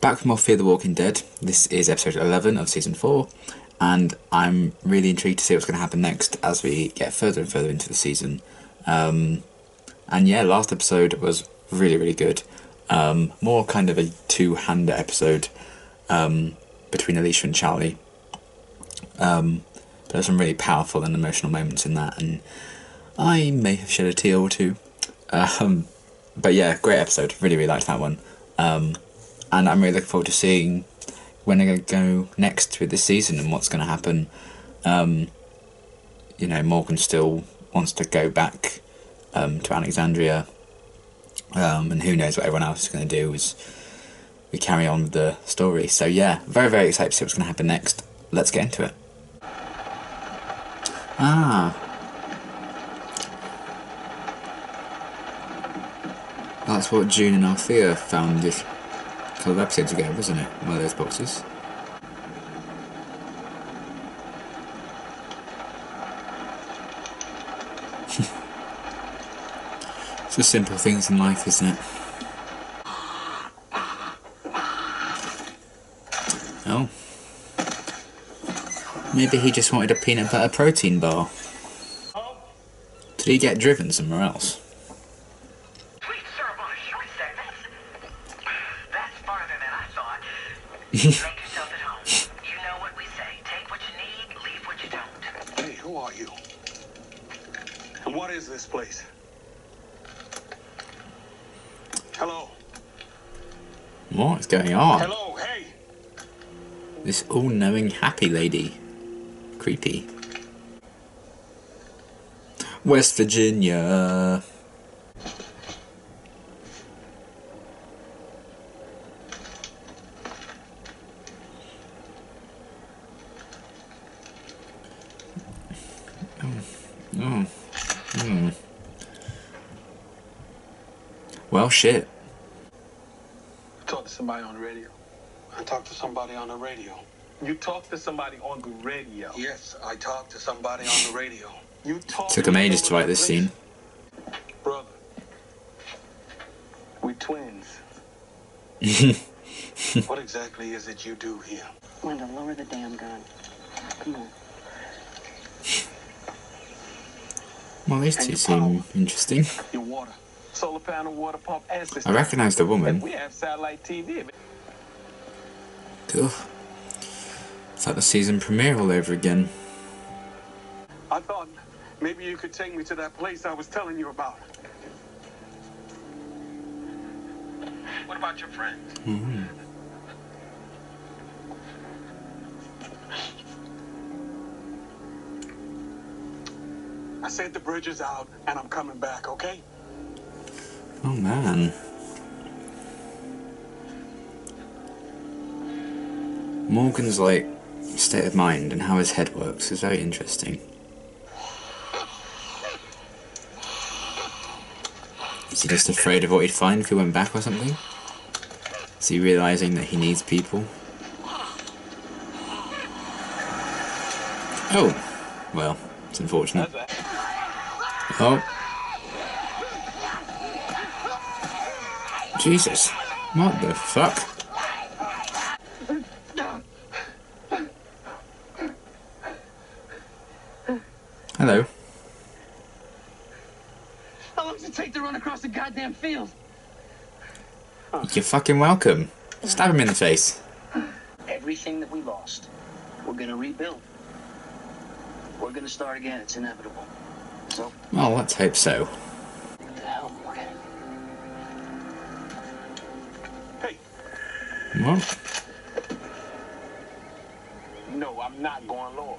Back from more Fear the Walking Dead. This is episode 11 of season 4, and I'm really intrigued to see what's going to happen next as we get further and further into the season. And yeah, last episode was really good. More kind of a two-hander episode between Alicia and Charlie. But there's some really powerful and emotional moments in that, and I may have shed a tear or two. But yeah, great episode. Really liked that one. And I'm really looking forward to seeing when they're going to go next with this season and what's going to happen. You know, Morgan still wants to go back to Alexandria, and who knows what everyone else is going to do as we carry on with the story. So yeah, very excited to see what's going to happen next. Let's get into it. That's what June and Althea found just a couple of episodes ago, wasn't it? One of those boxes. It's the simple things in life, isn't it? Oh. Maybe he just wanted a peanut butter protein bar. Did he get driven somewhere else? Make yourself at home. You know what we say. Take what you need, leave what you don't. Hey, who are you? And what is this place? Hello? What is going on? Hello, hey! This all-knowing happy lady. Creepy. West Virginia. Well, shit. Talk to somebody on the radio. I talked to somebody on the radio. You talked to somebody on the radio? Yes, I talked to somebody on the radio. You talked. Took him ages to write this scene. Brother, we twins. What exactly is it you do here? Linda, lower the damn gun. Come on. Well, these two seem interesting. Your water. Solar panel, water pump, and I recognise the woman. We have satellite TV. Cool. It's like the season premiere all over again. I thought maybe you could take me to that place I was telling you about. What about your friends? Mm-hmm. I said the bridge is out and I'm coming back, okay? Oh man. Morgan's like state of mind and how his head works is very interesting. Is he just afraid of what he'd find if he went back or something? Is he realising that he needs people? Oh, well, it's unfortunate. Oh. Jesus, what the fuck? Hello. How long does it take to run across the goddamn field? You're fucking welcome. Stab him in the face. Everything that we lost, we're gonna rebuild. We're gonna start again. It's inevitable. So. Well, let's hope so. What the hell, Morgan? Hey. What? No, I'm not going lower.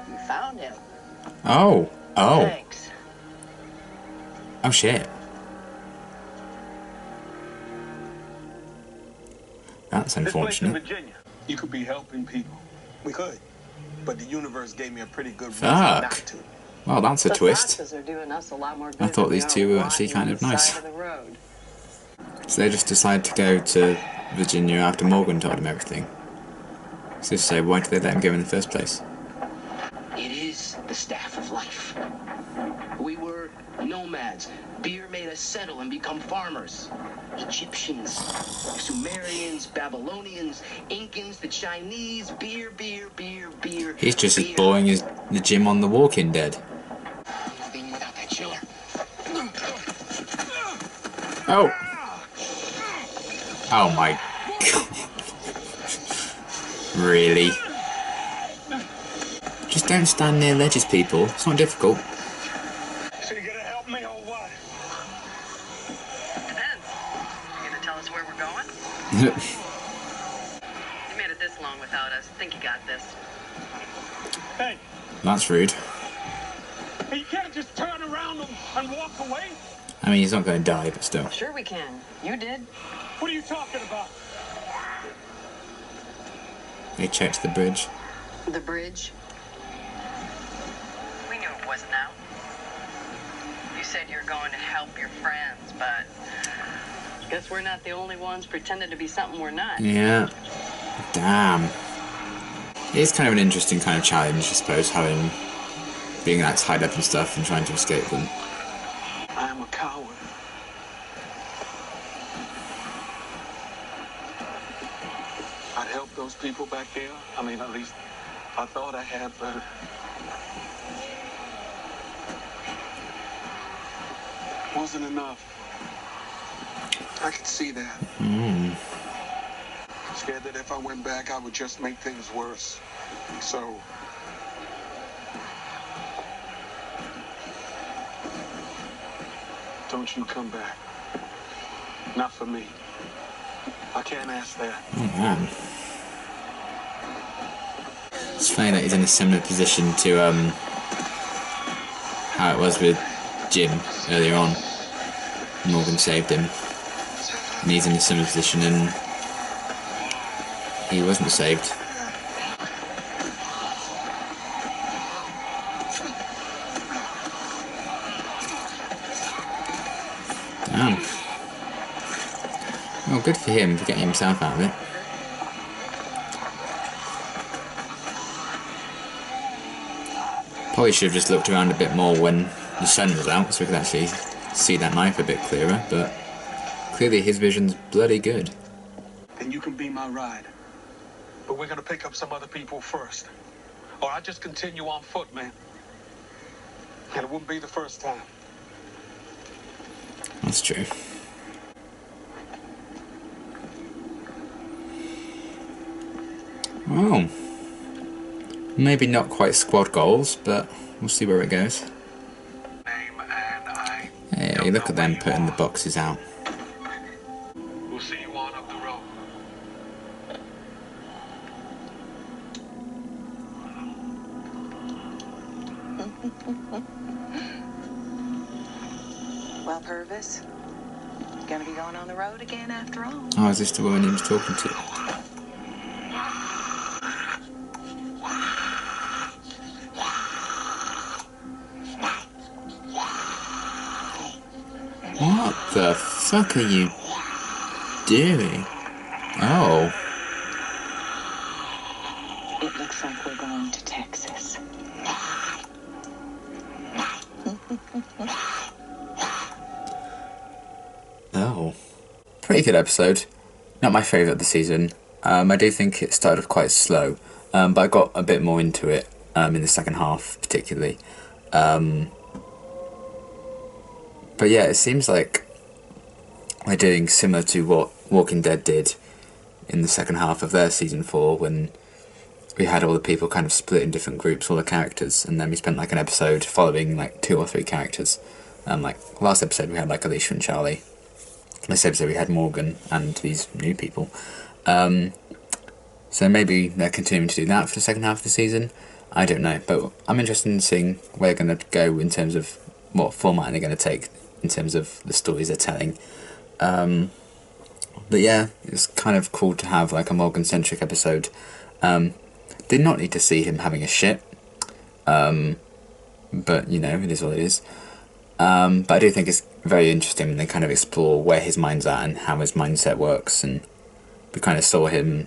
You found him. Oh. Thanks. Oh shit. That's unfortunate. This place in Virginia. You could be helping people. We could. But the universe gave me a pretty good reason Fuck. not to. Well, that's a twist. Foxes are doing us a lot more good I thought than these they two are were actually kind of rotting on the nice. side of the road. So they just decided to go to Virginia after Morgan told him everything. So say, why did they let him go in the first place? It is the staff of life. We were nomads, Beer made us settle and become farmers. Egyptians, Sumerians, Babylonians, Incans, the Chinese. Beer, beer, beer, beer. He's just as beer. boring as the Jim on The Walking Dead. Nothing without that chiller. Oh! Oh my god. Really? Just don't stand near ledges, people. It's not difficult. So you gonna help me or what? Depends. You gonna tell us where we're going? You made it this long without us. Think you got this. Hey, That's rude. you can't just turn around and walk away. I mean, he's not going to die, but still. Sure we can. You did. What are you talking about? They checked the bridge. The bridge. We knew it wasn't out. You said you were going to help your friends, but guess we're not the only ones pretending to be something we're not. Yeah. Damn. It's kind of an interesting kind of challenge, I suppose, being like tied up and stuff and trying to escape them. I am a coward. I'd help those people back there. I mean, at least I thought I had, but wasn't enough. I could see that. Scared that if I went back, I would just make things worse. So don't you come back. Not for me. I can't ask that. Oh man. It's funny that he's in a similar position to how it was with Jim earlier on. Morgan saved him. And he's in a similar position and he wasn't saved. Damn. Well, good for him for getting himself out of it. Probably should have just looked around a bit more when the sun was out so we could actually see that knife a bit clearer, but clearly his vision's bloody good. And you can be my ride. But we're gonna pick up some other people first. Or I just continue on foot, man. And it wouldn't be the first time. That's true. Well, maybe not quite squad goals, but we'll see where it goes. Name and I. Hey, look at them putting the boxes out. We'll see you on up the road. Well, Purvis, gonna be going on the road again after all. Oh, is this the woman he was talking to? What the fuck are you doing? Oh. It looks like we're going to Texas. Oh. Pretty good episode. Not my favourite of the season. I do think it started quite slow, but I got a bit more into it in the second half, particularly. But yeah, it seems like they're doing similar to what Walking Dead did in the second half of their season 4, when we had all the people kind of split in different groups, all the characters, and then we spent like an episode following like 2 or 3 characters. Like last episode we had like Alicia and Charlie. This episode we had Morgan and these new people. So maybe they're continuing to do that for the second half of the season. I don't know, but I'm interested in seeing where they're going to go in terms of what format they're going to take in terms of the stories they're telling. But yeah, it's kind of cool to have like a Morgan-centric episode. Did not need to see him having a shit, but you know, it is what it is. But I do think it's very interesting when they kind of explore where his mind's at and how his mindset works, and we kind of saw him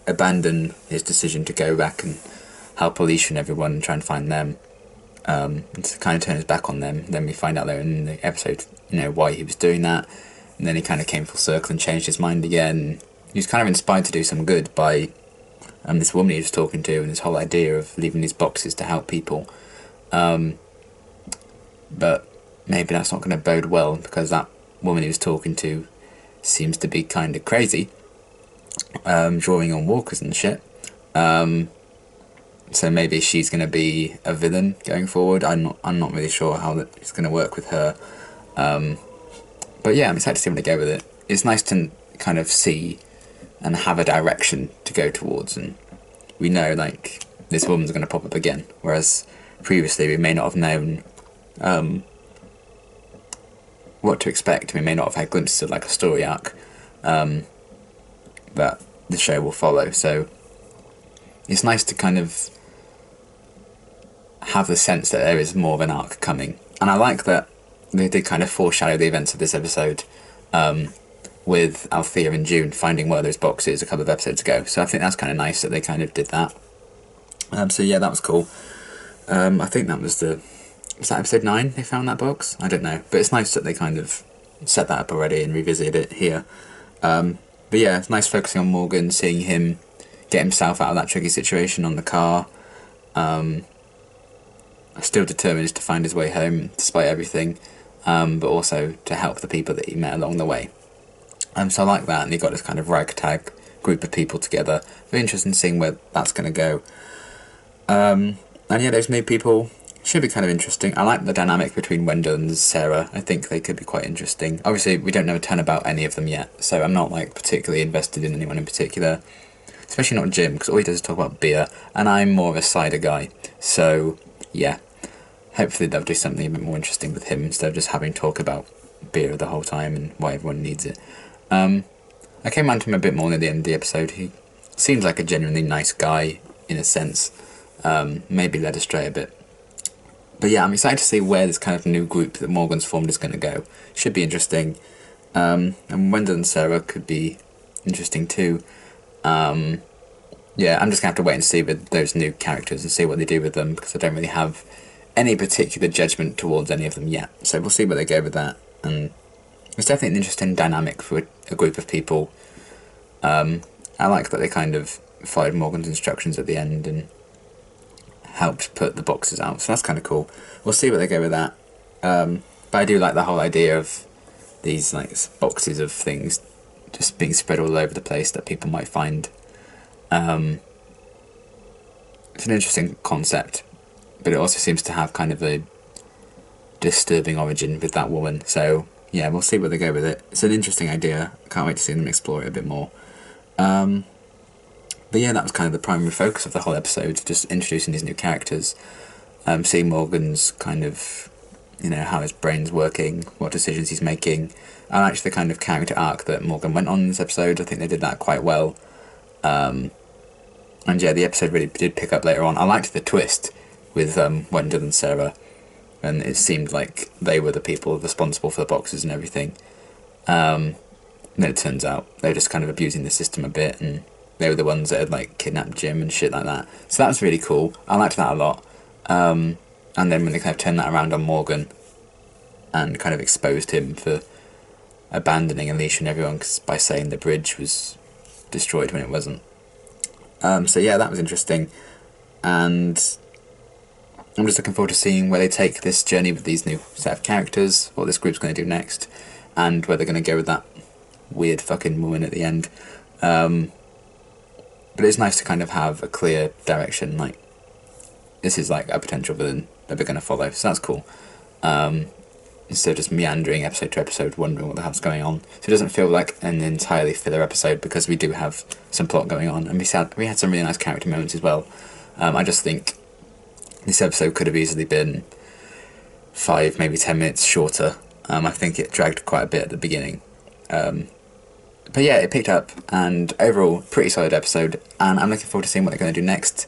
abandon his decision to go back and help Alicia and everyone and try and find them and to kind of turn his back on them. Then we find out later in the episode, why he was doing that, and then he kind of came full circle and changed his mind again. He was kind of inspired to do some good by this woman he was talking to, and this whole idea of leaving these boxes to help people. But maybe that's not going to bode well, because that woman he was talking to seems to be kind of crazy, drawing on walkers and shit. So maybe she's going to be a villain going forward. I'm not really sure how it's going to work with her. But yeah, I'm excited to see where they go with it. It's nice to kind of see and have a direction to go towards, and we know like this woman's going to pop up again, whereas previously we may not have known what to expect. We may not have had glimpses of like a story arc that the show will follow. So it's nice to kind of have the sense that there is more of an arc coming, and I like that they did kind of foreshadow the events of this episode with Althea and June finding one of those boxes a couple of episodes ago. So I think that's kind of nice that they kind of did that. So yeah, that was cool. I think that was that episode 9 they found that box? I don't know, but it's nice that they kind of set that up already and revisited it here. But yeah, it's nice focusing on Morgan, seeing him get himself out of that tricky situation on the car. Still determined to find his way home despite everything, but also to help the people that he met along the way. So I like that, and he got this kind of ragtag group of people together. Very interesting seeing where that's going to go. And yeah, those new people should be kind of interesting. I like the dynamic between Wendell and Sarah. I think they could be quite interesting. Obviously, we don't know a ton about any of them yet, so I'm not like particularly invested in anyone in particular. Especially not Jim, because all he does is talk about beer, and I'm more of a cider guy. So yeah, hopefully they'll do something a bit more interesting with him instead of just having talk about beer the whole time and why everyone needs it. I came on to him a bit more near the end of the episode. He seems like a genuinely nice guy in a sense. Maybe led astray a bit. But yeah, I'm excited to see where this kind of new group that Morgan's formed is going to go. Should be interesting. And Wendell and Sarah could be interesting too. Yeah, I'm just going to have to wait and see with those new characters and see what they do with them, because I don't really have any particular judgment towards any of them yet. So we'll see where they go with that. And it's definitely an interesting dynamic for a group of people. I like that they kind of followed Morgan's instructions at the end and helped put the boxes out, so that's kind of cool. We'll see where they go with that. But I do like the whole idea of these like boxes of things just being spread all over the place that people might find. It's an interesting concept, but it also seems to have kind of a disturbing origin with that woman. So yeah, we'll see where they go with it. It's an interesting idea. I can't wait to see them explore it a bit more. But yeah, that was kind of the primary focus of the whole episode, just introducing these new characters, seeing Morgan's kind of, how his brain's working, what decisions he's making, and actually the kind of character arc that Morgan went on in this episode. I think they did that quite well. And yeah, the episode really did pick up later on. I liked the twist with Wendell and Sarah, and it seemed like they were the people responsible for the boxes and everything. Then it turns out they were just kind of abusing the system a bit, and they were the ones that had like kidnapped Jim and shit like that. So that was really cool. I liked that a lot. And then when they kind of turned that around on Morgan and kind of exposed him for abandoning Alicia and everyone by saying the bridge was destroyed when it wasn't. So yeah, that was interesting. And I'm just looking forward to seeing where they take this journey with these new set of characters, what this group's going to do next, and where they're going to go with that weird fucking woman at the end. But it's nice to kind of have a clear direction, like, this is like a potential villain that we're going to follow, so that's cool. Instead of just meandering episode to episode, wondering what the hell's going on. So it doesn't feel like an entirely filler episode, because we do have some plot going on, and we had some really nice character moments as well. I just think this episode could have easily been 5, maybe 10 minutes shorter. I think it dragged quite a bit at the beginning. But yeah, it picked up, and overall, pretty solid episode, and I'm looking forward to seeing what they're going to do next.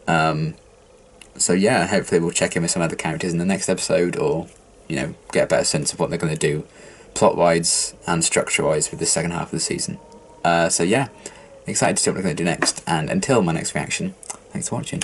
So yeah, hopefully we'll check in with some other characters in the next episode, or, get a better sense of what they're going to do, plot-wise and structure-wise, with the second half of the season. So yeah, excited to see what they're going to do next, and until my next reaction, thanks for watching.